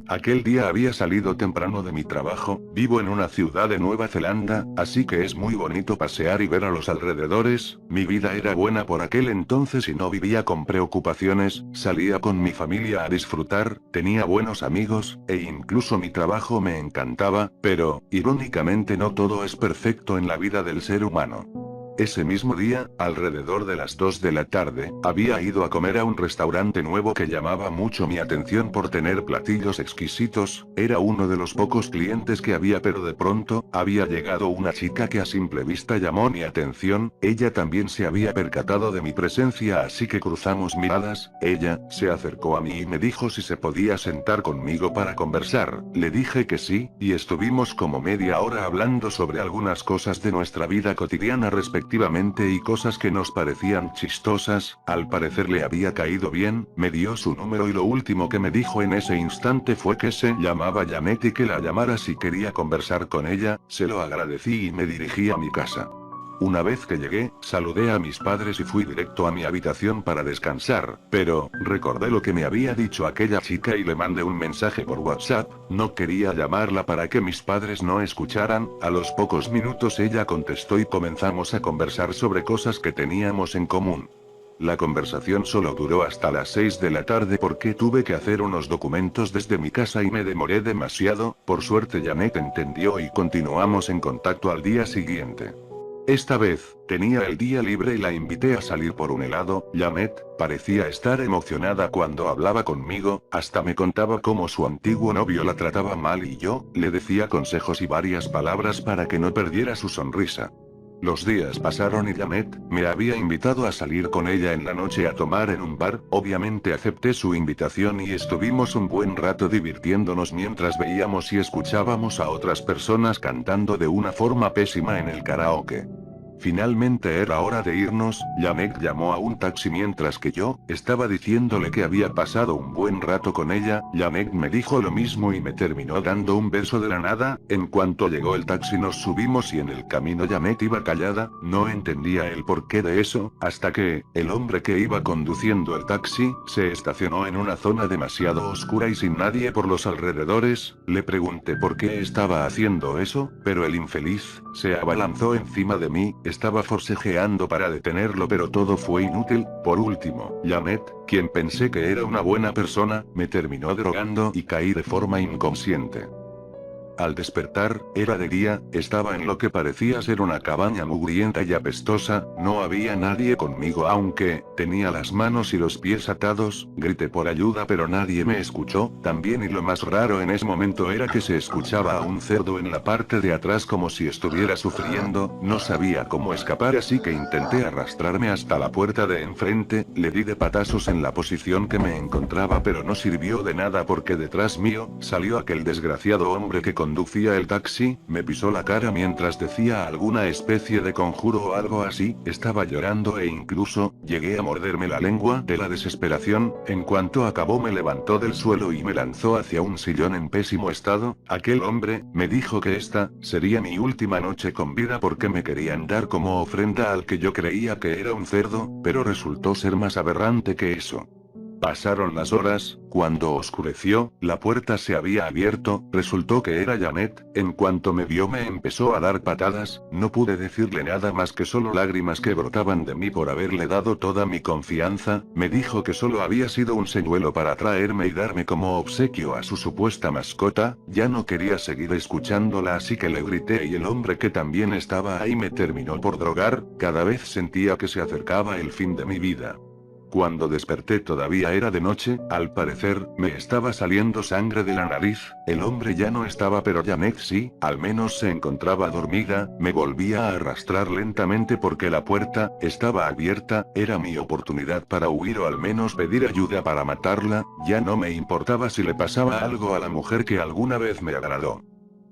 Aquel día había salido temprano de mi trabajo, vivo en una ciudad de Nueva Zelanda, así que es muy bonito pasear y ver a los alrededores. Mi vida era buena por aquel entonces y no vivía con preocupaciones, salía con mi familia a disfrutar, tenía buenos amigos, e incluso mi trabajo me encantaba, pero, irónicamente no todo es perfecto en la vida del ser humano. Ese mismo día, alrededor de las 2 de la tarde, había ido a comer a un restaurante nuevo que llamaba mucho mi atención por tener platillos exquisitos. Era uno de los pocos clientes que había, pero de pronto, había llegado una chica que a simple vista llamó mi atención. Ella también se había percatado de mi presencia, así que cruzamos miradas. Ella se acercó a mí y me dijo si se podía sentar conmigo para conversar. Le dije que sí, y estuvimos como media hora hablando sobre algunas cosas de nuestra vida cotidiana respectivamente y cosas que nos parecían chistosas. Al parecer le había caído bien, me dio su número y lo último que me dijo en ese instante fue que se llamaba Janet y que la llamara si quería conversar con ella. Se lo agradecí y me dirigí a mi casa. Una vez que llegué, saludé a mis padres y fui directo a mi habitación para descansar, pero, recordé lo que me había dicho aquella chica y le mandé un mensaje por WhatsApp. No quería llamarla para que mis padres no escucharan. A los pocos minutos ella contestó y comenzamos a conversar sobre cosas que teníamos en común. La conversación solo duró hasta las 6 de la tarde porque tuve que hacer unos documentos desde mi casa y me demoré demasiado. Por suerte Janet entendió y continuamos en contacto al día siguiente. Esta vez, tenía el día libre y la invité a salir por un helado. Janet parecía estar emocionada cuando hablaba conmigo, hasta me contaba cómo su antiguo novio la trataba mal y yo le decía consejos y varias palabras para que no perdiera su sonrisa. Los días pasaron y Janet me había invitado a salir con ella en la noche a tomar en un bar. Obviamente acepté su invitación y estuvimos un buen rato divirtiéndonos mientras veíamos y escuchábamos a otras personas cantando de una forma pésima en el karaoke. Finalmente era hora de irnos. Janet llamó a un taxi mientras que yo estaba diciéndole que había pasado un buen rato con ella. Janet me dijo lo mismo y me terminó dando un beso de la nada. En cuanto llegó el taxi nos subimos y en el camino Janet iba callada, no entendía el porqué de eso, hasta que, el hombre que iba conduciendo el taxi, se estacionó en una zona demasiado oscura y sin nadie por los alrededores. Le pregunté por qué estaba haciendo eso, pero el infeliz se abalanzó encima de mí. Estaba forcejeando para detenerlo, pero todo fue inútil. Por último, Janet, quien pensé que era una buena persona, me terminó drogando y caí de forma inconsciente. Al despertar, era de día, estaba en lo que parecía ser una cabaña mugrienta y apestosa. No había nadie conmigo aunque tenía las manos y los pies atados. Grité por ayuda pero nadie me escuchó. También, y lo más raro en ese momento, era que se escuchaba a un cerdo en la parte de atrás como si estuviera sufriendo. No sabía cómo escapar, así que intenté arrastrarme hasta la puerta de enfrente. Le di de patazos en la posición que me encontraba, pero no sirvió de nada porque detrás mío salió aquel desgraciado hombre que conducía el taxi. Me pisó la cara mientras decía alguna especie de conjuro o algo así. Estaba llorando e incluso llegué a morderme la lengua de la desesperación. En cuanto acabó me levantó del suelo y me lanzó hacia un sillón en pésimo estado. Aquel hombre me dijo que esta sería mi última noche con vida porque me querían dar como ofrenda al que yo creía que era un cerdo, pero resultó ser más aberrante que eso. Pasaron las horas. Cuando oscureció, la puerta se había abierto. Resultó que era Janet. En cuanto me vio me empezó a dar patadas. No pude decirle nada más que solo lágrimas que brotaban de mí por haberle dado toda mi confianza. Me dijo que solo había sido un señuelo para traerme y darme como obsequio a su supuesta mascota. Ya no quería seguir escuchándola, así que le grité y el hombre, que también estaba ahí, me terminó por drogar. Cada vez sentía que se acercaba el fin de mi vida. Cuando desperté todavía era de noche. Al parecer, me estaba saliendo sangre de la nariz. El hombre ya no estaba, pero Janet sí, al menos se encontraba dormida. Me volvía a arrastrar lentamente porque la puerta estaba abierta. Era mi oportunidad para huir o al menos pedir ayuda para matarla. Ya no me importaba si le pasaba algo a la mujer que alguna vez me agradó.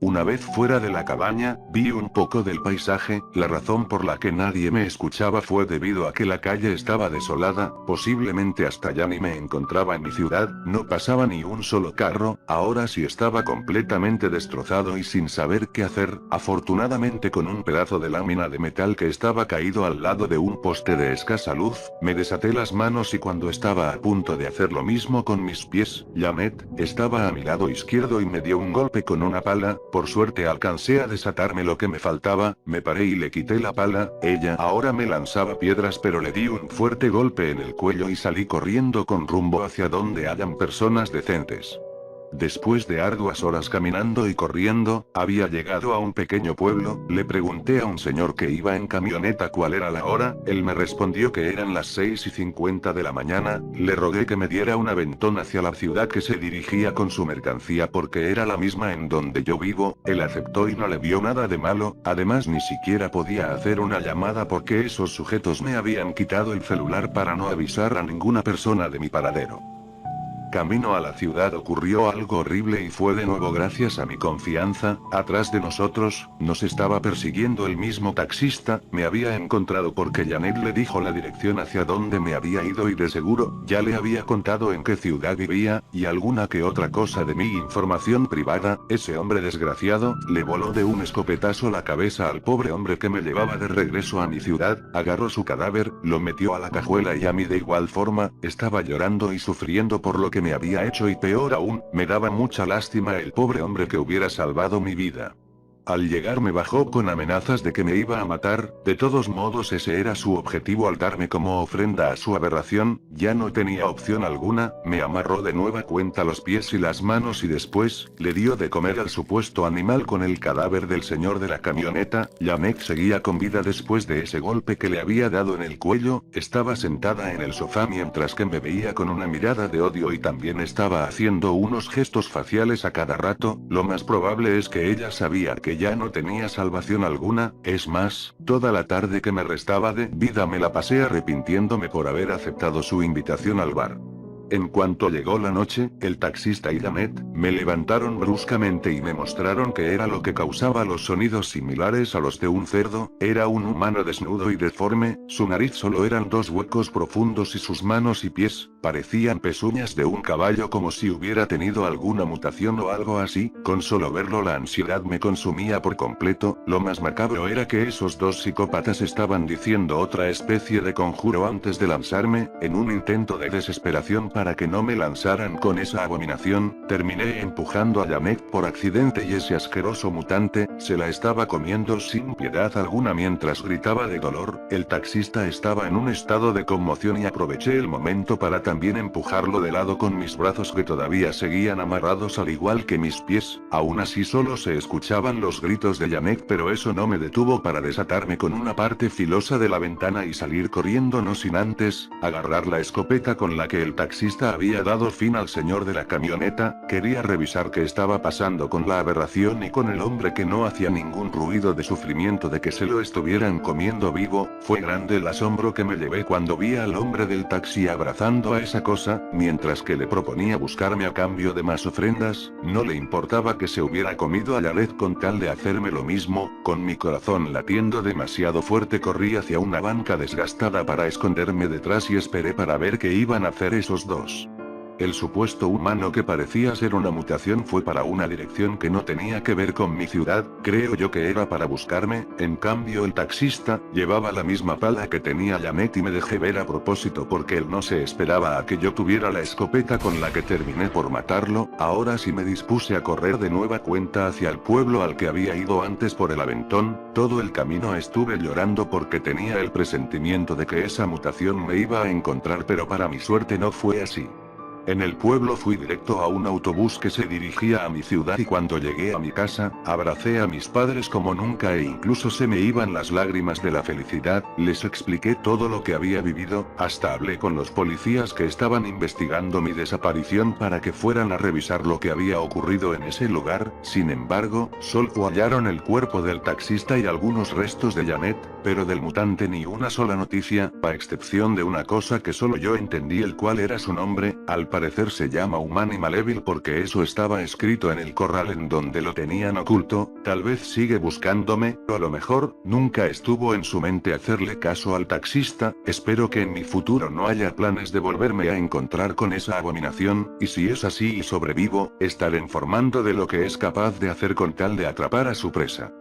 Una vez fuera de la cabaña, vi un poco del paisaje. La razón por la que nadie me escuchaba fue debido a que la calle estaba desolada, posiblemente hasta ya ni me encontraba en mi ciudad, no pasaba ni un solo carro, ahora sí estaba completamente destrozado y sin saber qué hacer, afortunadamente con un pedazo de lámina de metal que estaba caído al lado de un poste de escasa luz, me desaté las manos y cuando estaba a punto de hacer lo mismo con mis pies, Janet estaba a mi lado izquierdo y me dio un golpe con una pala. Por suerte alcancé a desatarme lo que me faltaba, me paré y le quité la pala. Ella ahora me lanzaba piedras pero le di un fuerte golpe en el cuello y salí corriendo con rumbo hacia donde hayan personas decentes. Después de arduas horas caminando y corriendo, había llegado a un pequeño pueblo. Le pregunté a un señor que iba en camioneta cuál era la hora, él me respondió que eran las 6:50 de la mañana, le rogué que me diera un aventón hacia la ciudad que se dirigía con su mercancía porque era la misma en donde yo vivo, él aceptó y no le vio nada de malo, además ni siquiera podía hacer una llamada porque esos sujetos me habían quitado el celular para no avisar a ninguna persona de mi paradero. Camino a la ciudad ocurrió algo horrible y fue de nuevo gracias a mi confianza. Atrás de nosotros, nos estaba persiguiendo el mismo taxista. Me había encontrado porque Janet le dijo la dirección hacia donde me había ido y de seguro, ya le había contado en qué ciudad vivía, y alguna que otra cosa de mi información privada. Ese hombre desgraciado, le voló de un escopetazo la cabeza al pobre hombre que me llevaba de regreso a mi ciudad, agarró su cadáver, lo metió a la cajuela y a mí de igual forma, estaba llorando y sufriendo por lo que me había hecho y peor aún, me daba mucha lástima el pobre hombre que hubiera salvado mi vida. Al llegar me bajó con amenazas de que me iba a matar. De todos modos ese era su objetivo al darme como ofrenda a su aberración. Ya no tenía opción alguna, me amarró de nueva cuenta los pies y las manos y después, le dio de comer al supuesto animal con el cadáver del señor de la camioneta. Janet seguía con vida después de ese golpe que le había dado en el cuello, estaba sentada en el sofá mientras que me veía con una mirada de odio y también estaba haciendo unos gestos faciales a cada rato. Lo más probable es que ella sabía que ya no tenía salvación alguna, es más, toda la tarde que me restaba de vida me la pasé arrepintiéndome por haber aceptado su invitación al bar. En cuanto llegó la noche, el taxista y Janet, me levantaron bruscamente y me mostraron que era lo que causaba los sonidos similares a los de un cerdo. Era un humano desnudo y deforme, su nariz solo eran dos huecos profundos y sus manos y pies, parecían pezuñas de un caballo como si hubiera tenido alguna mutación o algo así. Con solo verlo la ansiedad me consumía por completo. Lo más macabro era que esos dos psicópatas estaban diciendo otra especie de conjuro antes de lanzarme, en un intento de desesperación para que no me lanzaran con esa abominación. Terminé empujando a Janet por accidente y ese asqueroso mutante, se la estaba comiendo sin piedad alguna mientras gritaba de dolor. El taxista estaba en un estado de conmoción y aproveché el momento para también empujarlo de lado con mis brazos que todavía seguían amarrados al igual que mis pies. Aún así solo se escuchaban los gritos de Janet pero eso no me detuvo para desatarme con una parte filosa de la ventana y salir corriendo no sin antes, agarrar la escopeta con la que el taxista había dado fin al señor de la camioneta. Quería revisar qué estaba pasando con la aberración y con el hombre que no hacía ningún ruido de sufrimiento de que se lo estuvieran comiendo vivo. Fue grande el asombro que me llevé cuando vi al hombre del taxi abrazando a esa cosa, mientras que le proponía buscarme a cambio de más ofrendas. No le importaba que se hubiera comido a Jared con tal de hacerme lo mismo. Con mi corazón latiendo demasiado fuerte corrí hacia una banca desgastada para esconderme detrás y esperé para ver qué iban a hacer esos dos. El supuesto humano que parecía ser una mutación fue para una dirección que no tenía que ver con mi ciudad, creo yo que era para buscarme. En cambio el taxista, llevaba la misma pala que tenía Janet y me dejé ver a propósito porque él no se esperaba a que yo tuviera la escopeta con la que terminé por matarlo. Ahora sí me dispuse a correr de nueva cuenta hacia el pueblo al que había ido antes por el aventón. Todo el camino estuve llorando porque tenía el presentimiento de que esa mutación me iba a encontrar pero para mi suerte no fue así. En el pueblo fui directo a un autobús que se dirigía a mi ciudad y cuando llegué a mi casa, abracé a mis padres como nunca e incluso se me iban las lágrimas de la felicidad. Les expliqué todo lo que había vivido, hasta hablé con los policías que estaban investigando mi desaparición para que fueran a revisar lo que había ocurrido en ese lugar. Sin embargo, solo hallaron el cuerpo del taxista y algunos restos de Janet, pero del mutante ni una sola noticia, a excepción de una cosa que solo yo entendí el cual era su nombre. Al parecer se llama Humanimal Evil porque eso estaba escrito en el corral en donde lo tenían oculto. Tal vez sigue buscándome, o a lo mejor, nunca estuvo en su mente hacerle caso al taxista. Espero que en mi futuro no haya planes de volverme a encontrar con esa abominación, y si es así y sobrevivo, estaré informando de lo que es capaz de hacer con tal de atrapar a su presa.